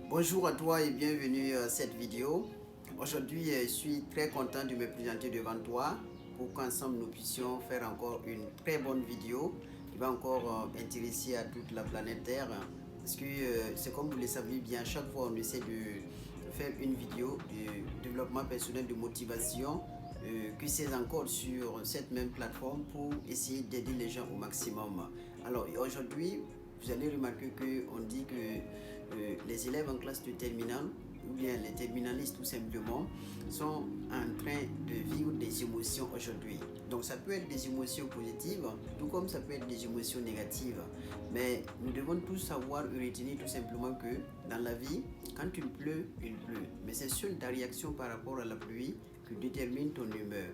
Bonjour à toi et bienvenue à cette vidéo. Aujourd'hui, je suis très content de me présenter devant toi pour qu'ensemble nous puissions faire encore une très bonne vidéo qui va encore intéresser à toute la planète Terre. Parce que c'est comme vous le savez bien, chaque fois on essaie de faire une vidéo de développement personnel, de motivation, que c'est encore sur cette même plateforme pour essayer d'aider les gens au maximum. Alors aujourd'hui, vous allez remarquer qu'on dit que les élèves en classe de terminale ou bien les terminalistes tout simplement sont en train de vivre des émotions aujourd'hui. Donc ça peut être des émotions positives, tout comme ça peut être des émotions négatives. Mais nous devons tous savoir et retenir tout simplement que dans la vie, quand il pleut, il pleut. Mais c'est seule ta réaction par rapport à la pluie qui détermine ton humeur.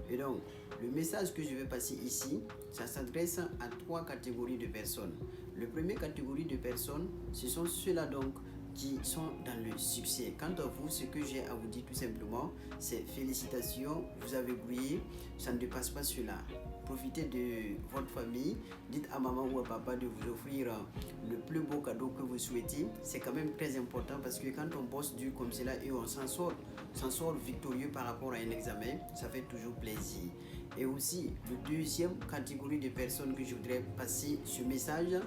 Et donc, le message que je vais passer ici, ça s'adresse à trois catégories de personnes. La première catégorie de personnes, ce sont ceux-là donc qui sont dans le succès. Quant à vous, ce que j'ai à vous dire tout simplement, c'est félicitations, vous avez brillé, ça ne dépasse pas cela. Profitez de votre famille, dites à maman ou à papa de vous offrir le plus beau cadeau que vous souhaitez. C'est quand même très important parce que quand on bosse dur comme cela et on s'en sort victorieux par rapport à un examen, ça fait toujours plaisir. Et aussi, la deuxième catégorie de personnes que je voudrais passer ce message,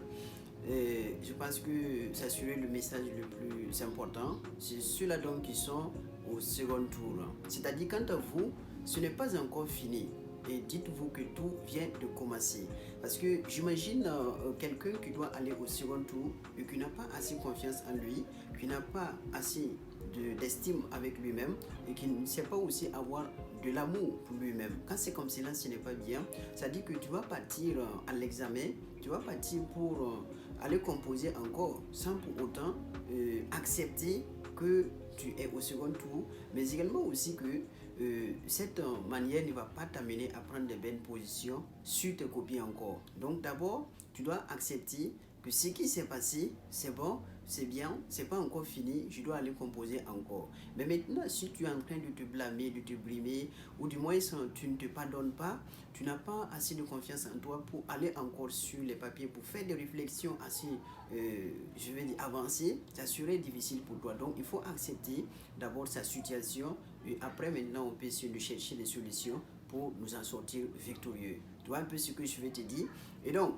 je pense que ça serait le message le plus important. C'est ceux-là donc qui sont au second tour. C'est-à-dire, quant à vous, ce n'est pas encore fini. Et dites-vous que tout vient de commencer. Parce que j'imagine quelqu'un qui doit aller au second tour et qui n'a pas assez confiance en lui, qui n'a pas assez d'estime avec lui-même et qui ne sait pas aussi avoir de l'amour pour lui-même. Quand c'est comme cela, ce n'est pas bien. Ça dit que tu vas partir à l'examen, tu vas partir pour aller composer encore sans pour autant accepter que tu es au second tour, mais également aussi que cette manière ne va pas t'amener à prendre de bonnes positions sur tes copies encore. Donc d'abord, tu dois accepter que ce qui s'est passé, c'est bon, c'est bien, c'est pas encore fini, je dois aller composer encore. Mais maintenant, si tu es en train de te blâmer, de te brimer, ou du moins tu ne te pardonnes pas, tu n'as pas assez de confiance en toi pour aller encore sur les papiers, pour faire des réflexions assez, je vais dire, avancées, ça serait difficile pour toi. Donc, il faut accepter d'abord sa situation, et après, maintenant, on peut essayer de chercher des solutions pour nous en sortir victorieux. Tu vois un peu ce que je vais te dire. Et donc,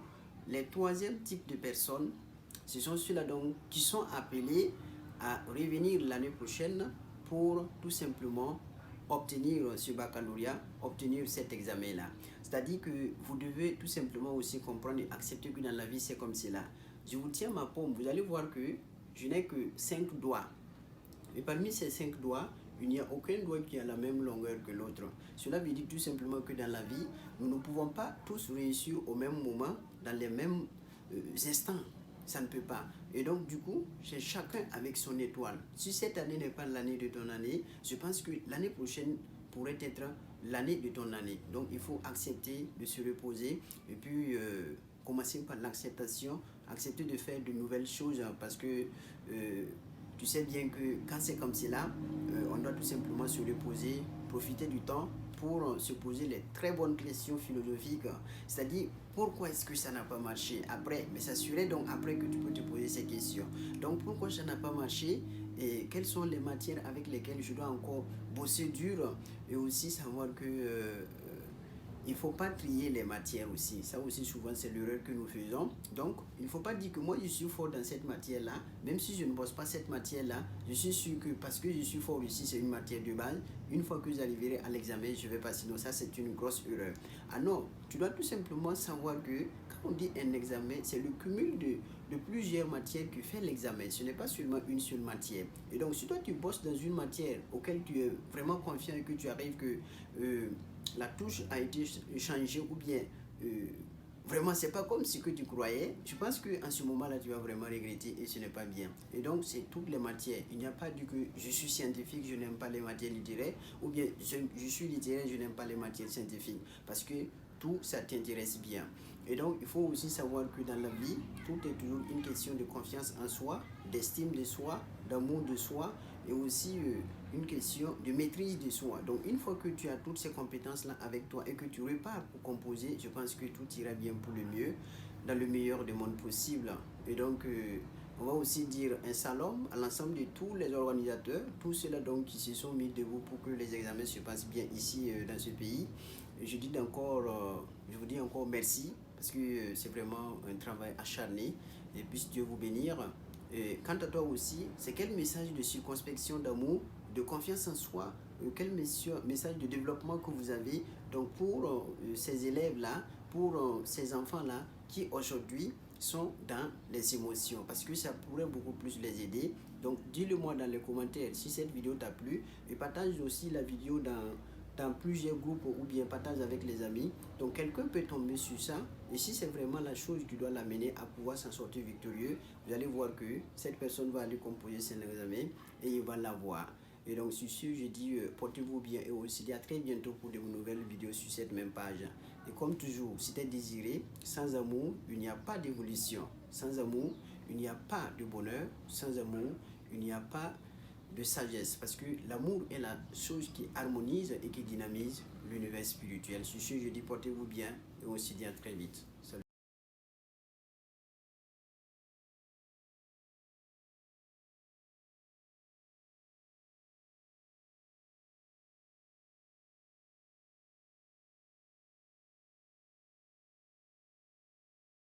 les troisième types de personnes, ce sont ceux-là donc qui sont appelés à revenir l'année prochaine pour tout simplement obtenir ce baccalauréat, obtenir cet examen-là. C'est-à-dire que vous devez tout simplement aussi comprendre et accepter que dans la vie, c'est comme cela. Je vous tiens ma paume, vous allez voir que je n'ai que 5 doigts. Et parmi ces 5 doigts, il n'y a aucun doigt qui a la même longueur que l'autre. Cela veut dire tout simplement que dans la vie, nous ne pouvons pas tous réussir au même moment, dans les mêmes instants. Ça ne peut pas. Et donc, du coup, c'est chacun avec son étoile. Si cette année n'est pas l'année de ton année, je pense que l'année prochaine pourrait être l'année de ton année. Donc, il faut accepter de se reposer et puis commencer par l'acceptation, accepter de faire de nouvelles choses parce que tu sais bien que quand c'est comme cela, on doit tout simplement se reposer, profiter du temps pour se poser les très bonnes questions philosophiques. C'est-à-dire, pourquoi est-ce que ça n'a pas marché après? Mais ça serait donc après que tu peux te poser ces questions. Donc, pourquoi ça n'a pas marché? Et quelles sont les matières avec lesquelles je dois encore bosser dur? Et aussi savoir que il ne faut pas trier les matières aussi. Ça aussi, souvent, c'est l'erreur que nous faisons. Donc, il ne faut pas dire que moi, je suis fort dans cette matière-là. Même si je ne bosse pas cette matière-là, je suis sûr que parce que je suis fort ici, c'est une matière de base. Une fois que j'arriverai à l'examen, je vais passer. Donc, ça, c'est une grosse erreur. Ah non, tu dois tout simplement savoir que quand on dit un examen, c'est le cumul de plusieurs matières qui fait l'examen. Ce n'est pas seulement une seule matière. Et donc, si toi, tu bosses dans une matière auquel tu es vraiment confiant et que tu arrives que la touche a été changée ou bien vraiment c'est pas comme ce que tu croyais, je pense qu'en ce moment-là tu vas vraiment regretter et ce n'est pas bien. Et donc c'est toutes les matières. Il n'y a pas dit que je suis scientifique, je n'aime pas les matières littéraires ou bien je suis littéraire, je n'aime pas les matières scientifiques parce que tout ça t'intéresse bien. Et donc il faut aussi savoir que dans la vie, tout est toujours une question de confiance en soi, d'estime de soi, d'amour de soi et aussi une question de maîtrise de soi. Donc une fois que tu as toutes ces compétences-là avec toi et que tu repars pour composer, je pense que tout ira bien pour le mieux, dans le meilleur des mondes possibles. Et donc On va aussi dire un salam à l'ensemble de tous les organisateurs, tous ceux-là donc qui se sont mis debout pour que les examens se passent bien ici dans ce pays. Et je vous dis encore merci parce que c'est vraiment un travail acharné et puisse Dieu vous bénir. Et quant à toi aussi, c'est quel message de circonspection, d'amour, de confiance en soi, quel message de développement que vous avez donc pour ces élèves-là, pour ces enfants-là qui aujourd'hui sont dans les émotions, parce que ça pourrait beaucoup plus les aider. Donc dis-le moi dans les commentaires si cette vidéo t'a plu et partage aussi la vidéo dans plusieurs groupes ou bien partage avec les amis. Donc quelqu'un peut tomber sur ça et si c'est vraiment la chose qui doit l'amener à pouvoir s'en sortir victorieux, vous allez voir que cette personne va aller composer ses examens et il va l'avoir. Et donc sur ce, je dis portez-vous bien et on se dit à très bientôt pour de nouvelles vidéos sur cette même page. Et comme toujours, si tu es désiré, sans amour, il n'y a pas d'évolution. Sans amour, il n'y a pas de bonheur. Sans amour, il n'y a pas de sagesse. Parce que l'amour est la chose qui harmonise et qui dynamise l'univers spirituel. Sur ce, je dis portez-vous bien et on se dit à très vite. Salut.